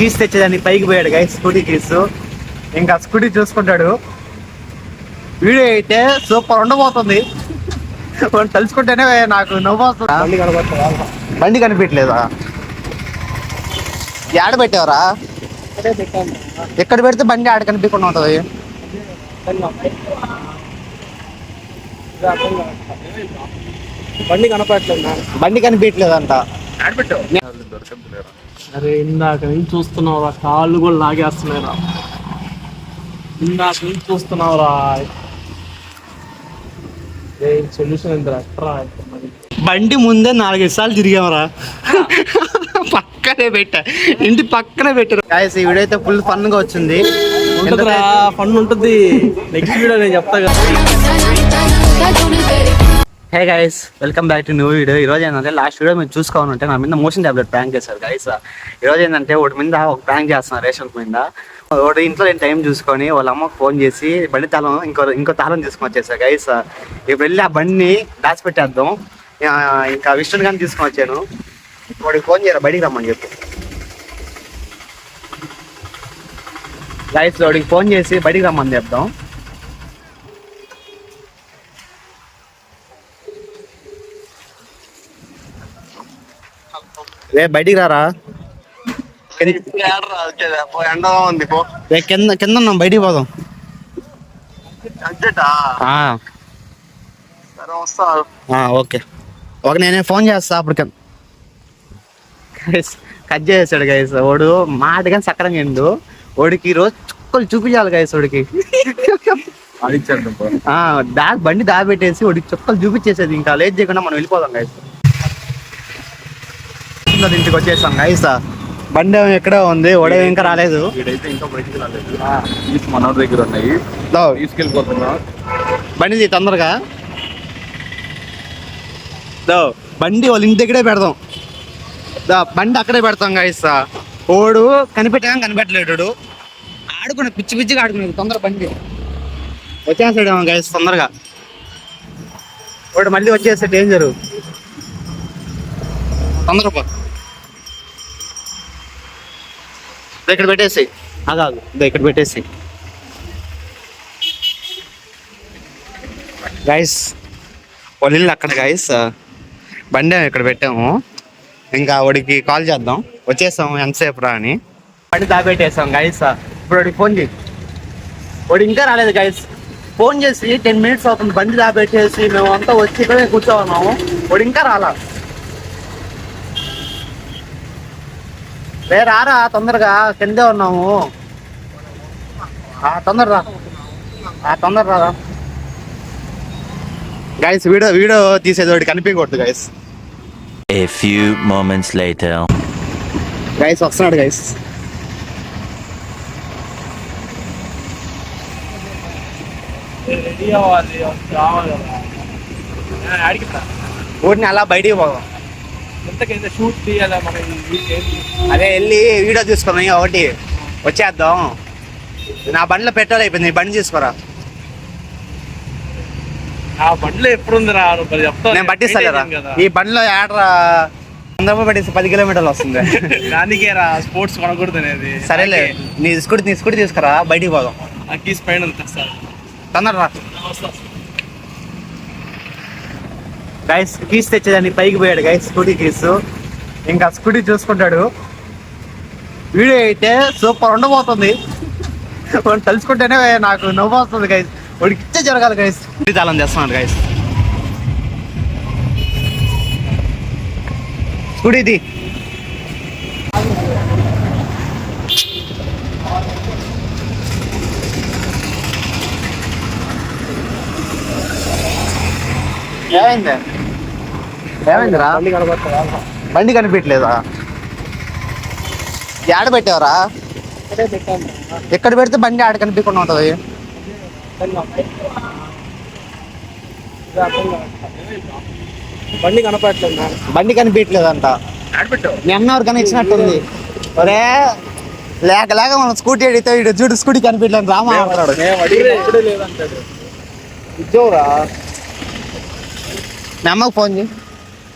Keys తెచ్చేదాన్ని పైకి పోయాడు guys, scooty keys. ఇంకా స్కూటీ చూసుకుంటాడు. వీడియో అయితే సూపర్ ఉండబోతుంది. తలుచుకుంటేనే నాకు నవ్వు వస్తుంది. బండి కనిపించలేదా? ఆడ పెట్టావరా? ఎక్కడ పెడితే బండి ఆడ కనిపించకుండా ఉంటది. బండి కనిపించలేదంట. అరే ఇందాక నుంచి చూస్తున్నావురా, కాళ్ళు కూడా లాగేస్తున్నాయిరా. ఇందాక నుంచి చూస్తున్నావురా. సొల్యూషన్ ఏంటరా? బండి ముందే 4-5 సార్లు తిరిగామరా. పక్కనే పెట్టా, ఇంటి పక్కనే పెట్టారు. ఈ వీడియో అయితే ఫుల్ ఫన్ గా వచ్చింది. ఫన్ ఉంటుంది. నెక్స్ట్ వీడియో నేను చెప్తా కదా. Hey guys, welcome back to new video. ఈరోజు ఏంటంటే లాస్ట్ వీడియో మీరు చూసుకోవాలంటే నా మీద మోషన్ టాబ్లెట్ ప్రాంక్ చేశారు గైస్. ఈరోజు ఏంటంటే ఒకటి మీద ఒక ప్రాంక్ చేస్తున్నారు రేషన్ మీద. ఒకటి ఇంట్లో నేను టైం చూసుకొని వాళ్ళ అమ్మకు ఫోన్ చేసి బండి తాళం ఇంకో తాళం తీసుకొని వచ్చేసారు గైస్. ఇప్పుడు వెళ్ళి ఆ బండిని దాచిపెట్టేద్దాం. ఇంకా విష్ణుని కానీ తీసుకొని వచ్చాను. వాడికి ఫోన్ చేయరా, బయటికి రమ్మని చెప్పి గైస్. వాడికి ఫోన్ చేసి బయటికి రమ్మని చెప్దాం. రే బయటికి రారా. కింద ఉన్నాం, బయటికి పోదాం. ఓకే ఓకే, నేనే ఫోన్ చేస్తా అప్పటికి. కట్ చేసాడు గైస్. వాడు మాట కానీ సక్రంగా ఎండు. వాడికి ఈరోజు చుక్కలు చూపించాలి గైస్. వాడికి బండి దాబెట్టేసి వాడికి చుక్కలు చూపించేసేది. ఇంకా లేట్ చేయకుండా మనం వెళ్ళిపోదాం గైస్. ఇంటికి వచ్చేసాం గైస్. బండి ఎక్కడో ఉంది, ఓడే ఇంకా రాలేదు. మన దగ్గర ఉన్నాయి, తీసుకెళ్ళిపోతున్నా. బండి తొందరగా బండి వాళ్ళ ఇంటి దగ్గరే పెడదాం. బండి అక్కడే పెడతాం గైస్. ఓడు కనిపెట్టలేడు. ఆడుకునే పిచ్చిగా ఆడుకునేది. తొందర బండి వచ్చేసాడేమో గైస్ తొందరగా. వాడు మళ్ళీ వచ్చేస్తే డేంజరు. తొందరపో, ఇక్కడ పెట్టేసి అదాదు ఇక్కడ పెట్టేసి గైస్. వాళ్ళ ఇల్లు అక్కడ గైస్. బండి ఇక్కడ పెట్టాము. ఇంకా వాడికి కాల్ చేద్దాం. వచ్చేసాము ఎంతసేపు రా అని. బండి దాబెట్టేసాం గైస్. ఇప్పుడు వాడికి ఫోన్ చేయి. వాడు ఇంకా రాలేదు గైస్. ఫోన్ చేసి 10 minutes అవుతుంది. బండి దాబెట్టేసి మేము అంతా వచ్చి ఇక్కడే కూర్చోన్నాము. వాడు ఇంకా రాలా. రే రారా తొందరగా, కిందే ఉన్నాము. తొందర రారా గైస్. వీడియో తీసేది వాడికి కనిపించకూడదు guys. A few moments later. Guys వస్తున్నాడు గైస్. ఊరిని అలా బయటికి పోదాం. షూట్ తీయాలా మనం? అదే వెళ్ళి వీడియో తీసుకున్నాం ఒకటి వచ్చేద్దాం. నా బండిలో పెట్రోల్ అయిపోయింది. బండి తీసుకోరా. ఆ బండిలో ఎప్పుడుందిరా? నేను పట్టిస్తాలేరా. ఈ బండిలో ఏడరా 10 కిలోమీటర్లు వస్తుంది. దానికేరా స్పోర్ట్స్ కొనకూడదు అనేది. సరేలే, నీ స్కూటీ తీసుకురా, బయటికి పోదాం. ఆ కీస్ పైన తొందర రా గైస్. కీస్ తెచ్చేదాన్ని పైకి పోయాడు గైస్, స్కూటీ కీస్. ఇంకా స్కూటీ చూసుకుంటాడు. వీడియో అయితే సూపర్ ఉండబోతుంది. తలుచుకుంటేనే నాకు నవ్వు వస్తుంది గైస్. వాడికి ఇచ్చే జరగాలి గైస్. తాళం చేస్తున్నాడు గైస్. స్కూటీది ఏమైందిరా? బండి కనిపించలేదా? ఆడ పెట్టావరా? ఎక్కడ పెడితే బండి ఆడ కనిపించకుండా ఉంటది. బండి కనిపించలేదంట. మీ అన్నవారు కానీ ఇచ్చినట్టుంది. ఒరే లేక మనం స్కూటీ అడిగితే ఇటు చూడు స్కూటీ కనిపించలేదు. రామా ఇచ్చోరా. మీ అమ్మకు ఫోన్ చేయి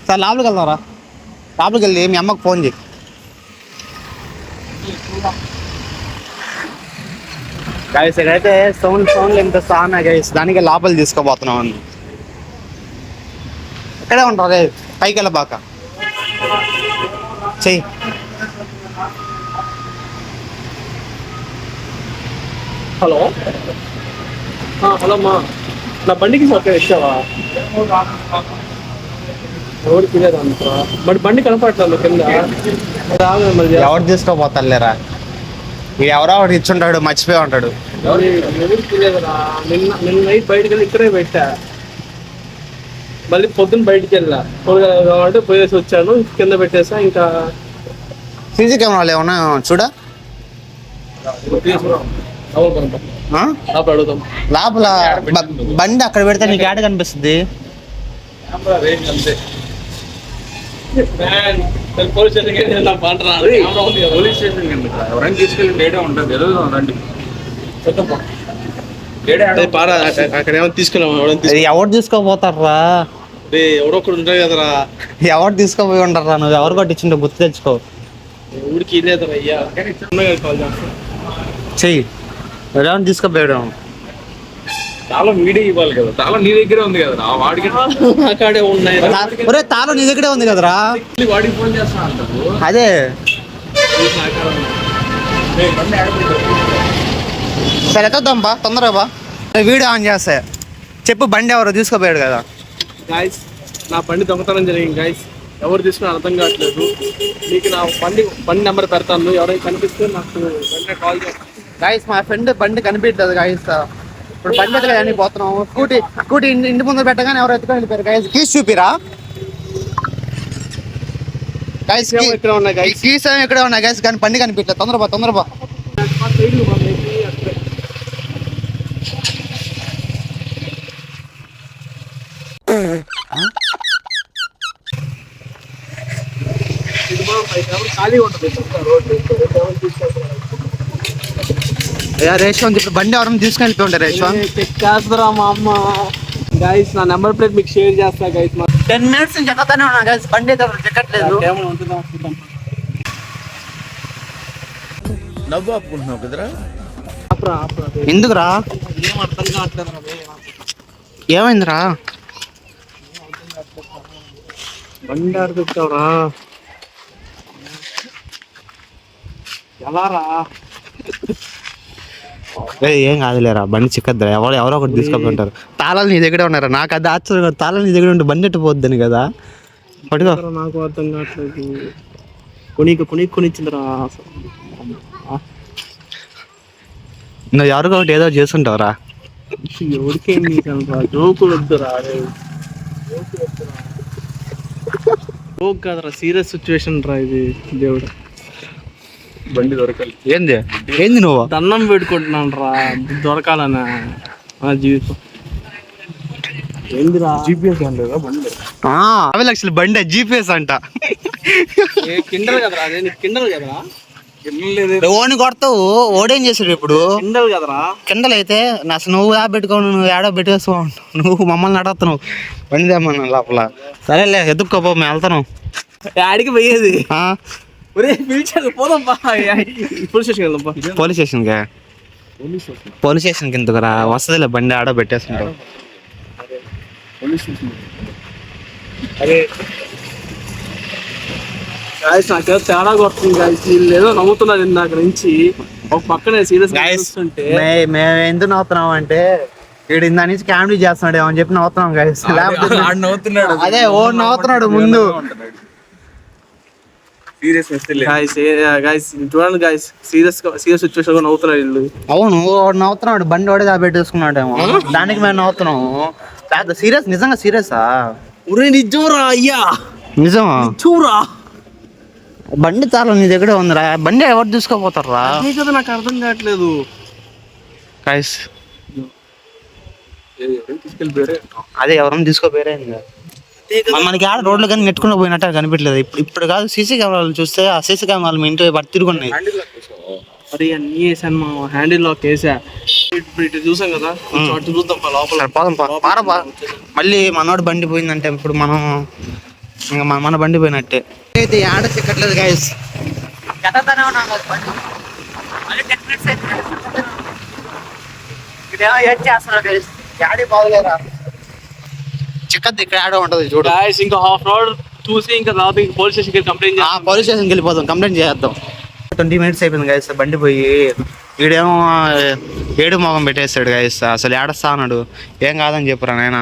సార్. లోపలికి వెళ్దాంరా. లోపలికి వెళ్ళి మీ అమ్మకు ఫోన్ చేయి. గైస్ ఇక్కడైతే సౌండ్ ఎంత సానా గైస్, దానికి లోపల తీసుకోబోతున్నాం అని. ఇక్కడే ఉంటారు పైకి వెళ్ళబాక చెయ్యి. హలో హలో అమ్మా, నా బండికి సొక్క ఇచ్చావా? ఎవరికి లేదు అంత మరి బండి కనపడట్లేదు కింద. ఎవరు తీసుకోపోతారు లేరా, ఎవరో ఒకటి ఇచ్చుంటాడు, మర్చిపోయి ఉంటాడు. ఎవరికి లేదురా. నిన్న నైట్ బయటకు వెళ్ళి ఇక్కడే పెట్టా, మళ్ళీ పొద్దున్న బయటికి వెళ్ళా కాబట్టి పోయేసి వచ్చాను, కింద పెట్టేసా. ఇంకా సీసీ కెమెరాలు ఏమన్నా చూడ అడుగుతాం. లోపల బండి అక్కడ పెడితే నీకు యాడ్ కనిపిస్తుంది. పోలీస్ స్టేషన్ ఎవరైనా తీసుకెళ్ళి డేటా ఉంటుంది రండి. అక్కడ ఏమైనా తీసుకెళ్ళాము. ఎవరు తీసుకోపోతారా, ఎవరో ఒకడు ఉంటాయి కదరా. ఎవరు తీసుకోపోయి ఉంటారా, నువ్వు ఎవరు కొట్టించుంటే గుర్తు తెచ్చుకో. ఊరికి లేదురా అయ్యా, కాల్ చేస్తా. చెయ్యి, ఎవరైనా తీసుకోపోయాడు. చాలా వీడియో ఇవ్వాలి కదా, చాలా నీ దగ్గరే ఉంది కదా వాడికి. అక్కడే ఉన్నాయి. ఒరే తాళం నీ దగ్గరే ఉంది కదరా. వాడికి ఫోన్ చేస్తా అంటారు. అదే సరే ఎత్తాం బా, తొందరగా బా. వీడియో ఆన్ చేస్తే చెప్పు, బండి ఎవరో తీసుకోపోయాడు కదా. గాయస్ నా బండి దొంగతనం జరిగింది గాయస్, ఎవరు తీసుకుని అర్థం కావట్లేదు. మీకు నా బండి నెంబర్ పెడతాను, ఎవరైనా కనిపిస్తే నాకు వెంటనే కాల్ చేస్తాను. గాయస్ మా ఫ్రెండ్ బండి కనిపించలేదు గాయస్. ఇప్పుడు బండి ఎత్తుకొని పోతున్నాం. స్కూటీ ఇంటి ముందు పెట్టగానే ఎవరు ఎత్తుకొని వెళ్ళిపోయారు గాయస్. కీస్ చూపిరా గాయస్, ఇక్కడ ఉన్నాయి గాయస్, కీస్ ఏమి ఇక్కడే ఉన్నాయి గాయస్, కానీ బండి కనిపించలేదు. తొందరబా ఖాళీ ఉంటుంది. రేష్వంత్ ఇప్పుడు బండి ఎవరైనా తీసుకొని వెళ్ళిపోయి ఉంటారు. రేష్వంత్ చెక్ చేస్తారా మా అమ్మ. గైస్ నా నెంబర్ ప్లేట్ మీకు షేర్ చేస్తా గైస్. 10 minutes నుంచి చెక్కతానే ఉన్నా గైస్, బండి అయితే చెక్కట్లేదు. నవ్వు ఆపుకుంటున్నావు కదరా. ఎందుకురా, ఏం అర్థం కావట్లేదు. ఏమైందిరా? బండి ఆడుకొచ్చావురా, ఎలా రా? ఏం కాదులేరా, బండి చిక్కద్దురా. ఎవరో ఒకటి తీసుకుంటారు. తాళాలు నీ దగ్గరే ఉన్నారా? నాకు అది ఆశ్చర్యం. తాళాలు నీ దగ్గర ఉంటే బండి ఎట్టు పోద్దని కదా. పట్టుకో. నాకు అర్థం కావట్లేదు. కొనిచ్చిందిరా. నువ్వు ఎవరికో ఒకటి ఏదో చేస్తుంటావురా. ఎవరికేం జోకులు వద్దురా. జోక్ కాదురా, సీరియస్ సిచ్యువేషన్ రా ఇది. దేవుడు బండి దొరకాలి. ఏంది నువ్వు దండం పెట్టుకుంటున్నాను రా, దొరకాలనా నా జీవితం. ఏందిరా జీపీఎస్ లేదా బండి? 50 లక్షల బండి GPS అంట. కిండల్ కదరా, అదే కిండల్ కదరా. ఓని కొడతావు, ఓడేం చేసాడు ఇప్పుడు? కిండల్ కదరా. కిండల్ అయితే అసలు నువ్వు పెట్టుకోను, నువ్వు ఏడో పెట్టేసుకో. నువ్వు మమ్మల్ని అడుగుతున్నావు బండి తెమ్మన్నా లోపల. సరేలే ఎదుక్కోపో, మేము వెళ్తాను. ఆడికి పోయేది. పిలిచారు పోదాం. పోలీస్ స్టేషన్ వెళ్దాం. పోలీస్ స్టేషన్ కిందకురా, వస్తుందిలే బండి ఆడో పెట్టేసుకుంటావు. అరే నాకు తేడా కొడుతుంది గాయస్. వీళ్ళు ఏదో నవ్వుతున్నారు ఇందాక నుంచి, ఒక పక్కనే సీరియస్ చూస్తుంటే. మేము ఎందుకు నవ్వుతున్నాం అంటే వీడు ఇందా నుంచి కామెడీ చేస్తున్నాడు ఏమని చెప్పి నవ్వుతున్నాం గాయస్. అదే ఓ నవ్వుతున్నాడు ముందు. చూడండి గాయస్, సీరియస్ సిచ్యువేషన్ గా నవ్వుతున్నారు వీళ్ళు. అవును, నవ్వుతున్నాడు, బండి వాడే పెట్టేసుకున్నాడేమో, దానికి మేము నవ్వుతున్నాము. సీరియస్, నిజంగా సీరియసా? నిజంరా అయ్యా, నిజమా? చూరా బండి చాలా నీ దగ్గరే ఉందిరా. బండి ఎవరు తీసుకోపోతారా? కదా నాకు అర్థం కావట్లేదు గాయస్. అదే ఎవరైనా తీసుకోపోయారే. మనకి ఆడ రోడ్లు కానీ నెట్టుకుని పోయినట్టు కనిపించలేదు. ఇప్పుడు కాదు, సీసీ కెమెరాలు చూస్తే ఆ సీసీ కెమెరాలు మీ ఇంటి బట్టి తిరుగున్నాయి. అరే అన్నీ వేసాను మా హ్యాండిల్ లాక్ వేసా. ఇప్పుడు ఇటు చూసాం కదా, అటు చూద్దాం లోపల. పారపా, మళ్ళీ మనోడు బండి పోయిందంటే ఇప్పుడు మనం ఇంకా మన బండి పోయినట్టే. అయితే ఆడ చిక్కట్లేదు గాయస్. ఇక్కడేమో ఏం చేస్తున్నారు guys? యాడి బాగలేరా చిక్కది ఇక్కడ ఆడ ఉంటది చూడు. గాయస్ ఇంకా హాఫ్ అవర్ చూసి ఇంకా రాబీ పోలీస్ స్టేషన్కి కంప్లైంట్ చేయాలి. పోలీస్ స్టేషన్కి వెళ్ళిపోదాం, కంప్లైంట్ చేద్దాం. 20 minutes అయిపోయింది గైస్ బండి పోయి. వీడేమో ఏడు మొగం పెట్టేస్తాడు గైస్. అసలు ఏడస్తా అన్నాడు. ఏం కాదని చెప్పురా నాయన.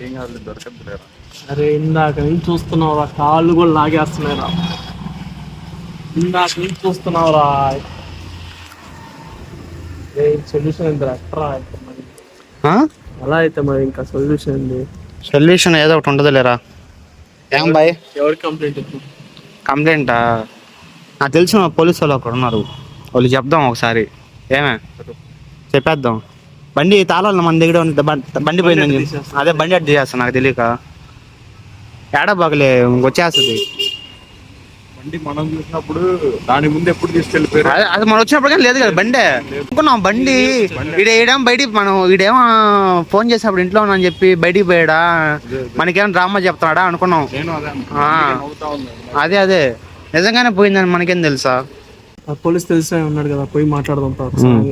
ఏం కాదు దొరకదు. అరే ఇందాక నుంచి చూస్తున్నావురా, కాళ్ళు కూడా లాగేస్తున్నాయిరా. ఇందాక నుంచి చూస్తున్నావురా. సొల్యూషన్ ఏంటి అట్రా అయితే మరి? అలా అయితే మరి ఇంకా సొల్యూషన్ ఏంటి? సొల్యూషన్ ఏదో ఒకటి ఉండదు లేరా. ఏం బాయ్ ఎవరికి కంప్లైంట్ ఇద్దాం? కంప్లైంటా? నాకు తెలిసిన పోలీసు వాళ్ళు ఒకరు ఉన్నారు, వాళ్ళు చెప్దాం ఒకసారి. ఏమే చెప్పేద్దాం. బండి తాళాలు మన దగ్గర ఉంది, బండి పోయిందని అదే బండి అడ్డు చేస్తాను నాకు తెలియక. ఏడా బాగలే వచ్చేస్తుంది బండి మనం చూసినప్పుడు దాని ముందు ఎప్పుడు తీసుకెళ్ళిపోయారు. అది మనం వచ్చినప్పుడు కానీ లేదు కదా బండి. అనుకున్నాం బండి ఈడేయడం బయటికి, మనం ఈడేమో ఫోన్ చేసినప్పుడు ఇంట్లో ఉన్నా అని చెప్పి బయటికి పోయాడా, మనకేమో డ్రామా చెప్తున్నాడా అనుకున్నాం. నేను అదే అదే నిజంగానే పోయిందని మనకేం తెలుసా. పోలీస్ తెలిసిన ఉన్నాడు కదా, పోయి మాట్లాడదాం.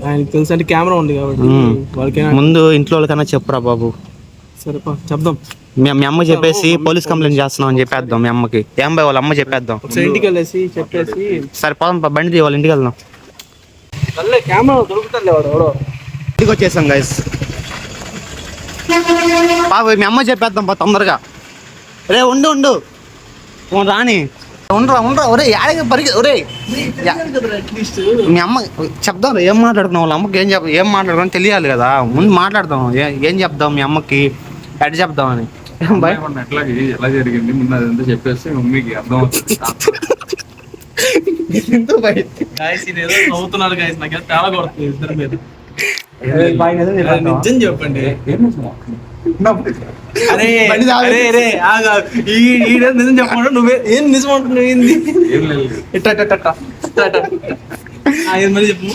ఆయనకి తెలుసు అంటే కెమెరా ఉంది కాబట్టి వాళ్ళకైనా ముందు ఇంట్లో వాళ్ళకన్నా చెప్పురా బాబు. సరే చెప్దాం. మీ అమ్మ చెప్పేసి పోలీస్ కంప్లైంట్ చేస్తున్నాం అని చెప్పేద్దాం మీ అమ్మకి. ఏం బాయ్ వాళ్ళ అమ్మ చెప్పేద్దాం. ఇంటికి వెళ్ళేసి చెప్పేసి సరే పోదాం బండి వాళ్ళ ఇంటికి వెళ్దాం. కెమెరా దొరుకుతాడు ఎవడో. ఇంటికి వచ్చేసాం గైస్. బాబు మీ అమ్మ చెప్పేద్దాం తొందరగా. రే ఉండు రాని ఉండరా ఒరే యాడికి పరిగె. ఒరే మీ అమ్మ చెప్దాం. ఏం మాట్లాడుతున్నావు వాళ్ళ అమ్మకి? ఏం మాట్లాడుకుని తెలియాలి కదా, ముందు మాట్లాడదాం. ఏం చెప్దాం మీ అమ్మకి, ఎట్లా చెప్దామని. ఎలా జరిగింది ముందు అదంతా చెప్పేస్తే మమ్మీకి అర్థం అవుతుంది. నవ్వుతున్నారు గాయస్, నాకు తేడా కొడుతుంది ఇద్దరు మీద. నిజం చెప్పండి. అరే నిజం చెప్పకుండా నువ్వే ఏం నిజం అంటున్నావు? ఏంది మరి చెప్పు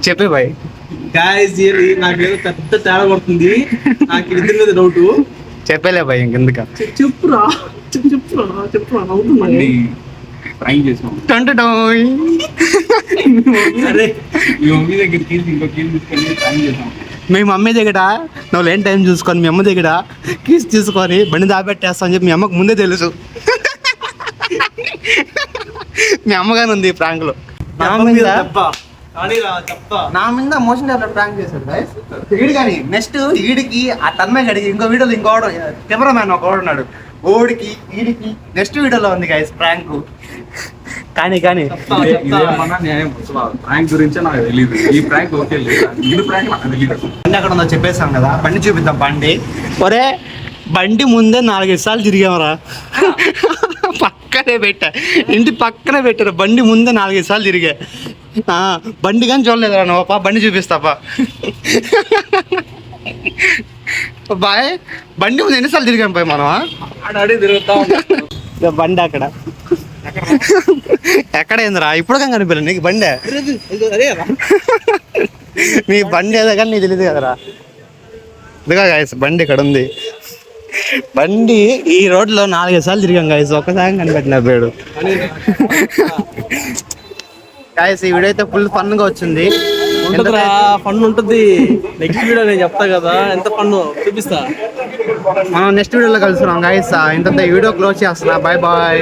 చెప్పే బాయ్. గాయస్ నాకేదో పెద్ద తేడా కొడుతుంది. నాకు ఇద్దరి మీద డౌట్. చెప్పలే బాయ్ ఇంకెందుక. చెప్పురా నవ్వుతున్నా. ట్రైన్ చేసాం. అరే మీ మమ్మీ దగ్గర కీల్చి ఇంకో కీలు తీసుకొని ట్రైన్ చేసాం. మీ మమ్మీ దగ్గర నువ్వు లేని టైం చూసుకొని మీ అమ్మ దగ్గర కీస్ తీసుకొని బండి దాబెట్టేస్తా అని చెప్పి మీ అమ్మకు ముందే తెలుసు. మీ అమ్మగానే ఉంది ఈ ప్రాంక్ లో. నా మీద మోషన్ టాబ్లెట్ ప్రాంక్ చేశాడు ఈడు. కానీ నెక్స్ట్ ఈడికి ఆ తన్మయ్య గడికి ఇంకో వీడియోలో ఇంకోడు కెమెరామ్యాన్ ఒకడు ఉన్నాడు. ఓడికి ఈడికి నెక్స్ట్ వీడియోలో ఉంది గైస్ ప్రాంక్. కానీ ప్రాంక్ గురించే నాకు తెలియదు. ఈ ప్రాంక్ ఓకే లేదు, ఈ ప్రాంక్ నాకు తెలియదు. బండి అక్కడ ఉందో చెప్పేసాం కదా, బండి చూపిద్దాం. బండి ఒరే బండి ముందే 4-5 సార్లు తిరిగామరా. పక్కనే పెట్టా, ఇంటి పక్కనే పెట్టారు. బండి ముందే 4-5 సార్లు తిరిగా. బండి కానీ చూడలేదురా నువ్వు. బండి చూపిస్తాపా బాయ్. బండి ముందు ఎన్నిసార్లు తిరిగాం పోయి మనం. బండి అక్కడ ఎక్కడైందిరా ఇప్పుడు కానీ కనిపించలేదు నీకు బండి. నీ బండి ఏదో కానీ నీకు తెలియదు కదరా. ఇదిగా గాయస్ బండి ఇక్కడ ఉంది. బండి ఈ రోడ్లో 4-5 సార్లు తిరిగాం గాయస్, ఒక్కసారి కనిపెట్టిన పేడు. గాయస్ ఈ వీడియో అయితే ఫుల్ ఫన్ గా వచ్చింది. ఫన్ ఉంటుంది. నెక్స్ట్ వీడియో నేను చెప్తా కదా ఎంత ఫన్ చూపిస్తా. మనం నెక్స్ట్ వీడియోలో కలుస్తున్నాం గాయస్. ఇంత వీడియో క్లోజ్ చేస్తున్నా. Bye bye.